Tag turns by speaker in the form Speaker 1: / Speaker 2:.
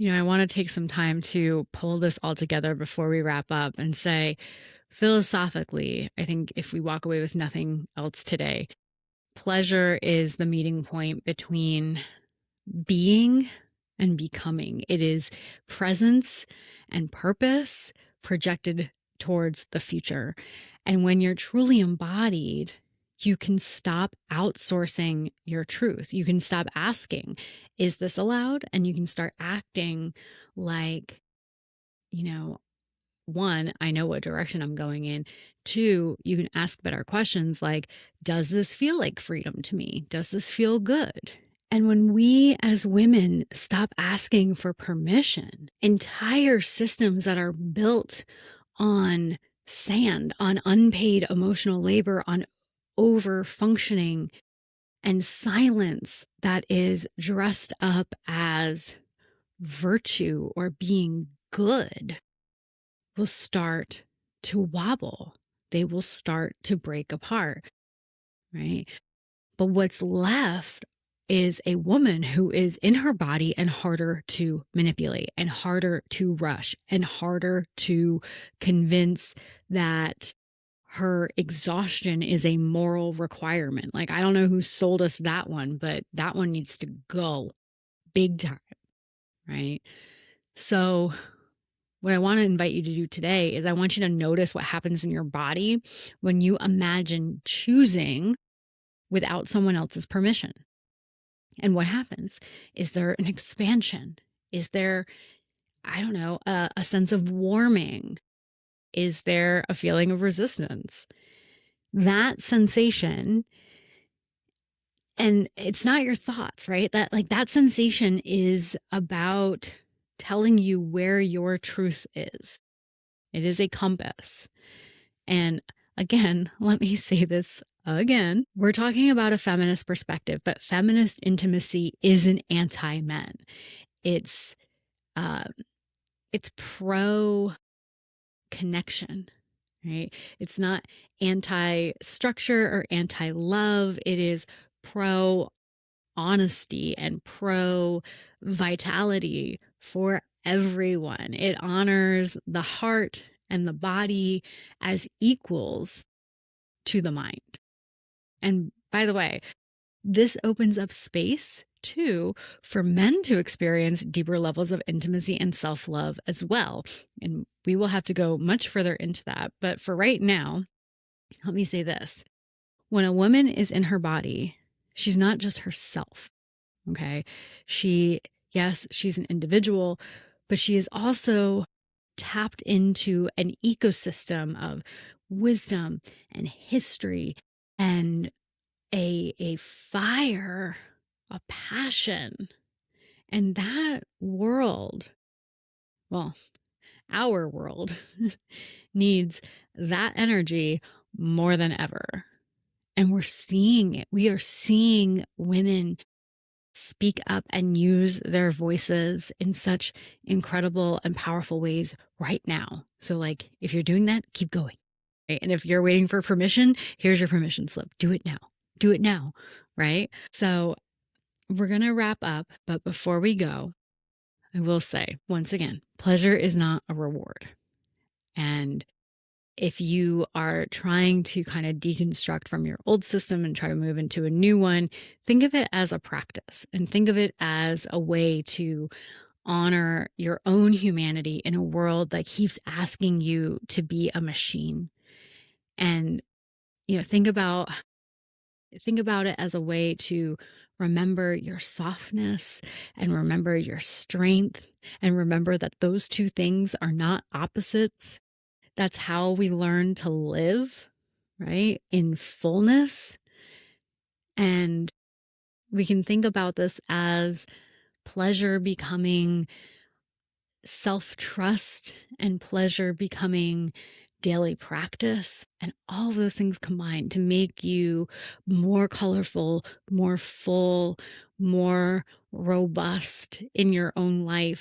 Speaker 1: I want to take some time to pull this all together before we wrap up and say, philosophically, I think if we walk away with nothing else today, pleasure is the meeting point between being and becoming. It is presence and purpose projected towards the future. And when you're truly embodied, you can stop outsourcing your truth. You can stop asking, is this allowed? And you can start acting like, you know, one, I know what direction I'm going in. Two, you can ask better questions like, does this feel like freedom to me? Does this feel good? And when we as women stop asking for permission, entire systems that are built on sand, on unpaid emotional labor, on over functioning and silence that is dressed up as virtue or being good will start to wobble. They will start to break apart, right? But what's left is a woman who is in her body and harder to manipulate and harder to rush and harder to convince that her exhaustion is a moral requirement. Like, I don't know who sold us that one, but that one needs to go big time, right? So what I want to invite you to do today is I want you to notice what happens in your body when you imagine choosing without someone else's permission. And what happens? Is there an expansion? Is there, I don't know, a sense of warming? Is there a feeling of resistance? That sensation, and it's not your thoughts, right? That sensation is about telling you where your truth is. It is a compass. And again, let me say this again. We're talking about a feminist perspective, but feminist intimacy isn't anti-men. It's pro connection, right? It's not anti-structure or anti-love. It is pro honesty and pro vitality for everyone. It honors the heart and the body as equals to the mind. And by the way, this opens up space too for men to experience deeper levels of intimacy and self-love as well. And we will have to go much further into that. But for right now, let me say this. When a woman is in her body, she's not just herself. Okay. Yes, she's an individual, but she is also tapped into an ecosystem of wisdom and history and a fire, a passion. And that world, well, our world needs that energy more than ever. And we're seeing it. We are seeing women speak up and use their voices in such incredible and powerful ways right now. So, like, if you're doing that, keep going. Right? And if you're waiting for permission, here's your permission slip. Do it now. Do it now. Right? So, we're going to wrap up. But before we go, I will say once again, pleasure is not a reward. And if you are trying to kind of deconstruct from your old system and try to move into a new one, think of it as a practice and think of it as a way to honor your own humanity in a world that keeps asking you to be a machine. And, think about it as a way to remember your softness and remember your strength and remember that those two things are not opposites. That's how we learn to live, right? In fullness. And we can think about this as pleasure becoming self-trust and pleasure becoming daily practice, and all those things combined to make you more colorful, more full, more robust in your own life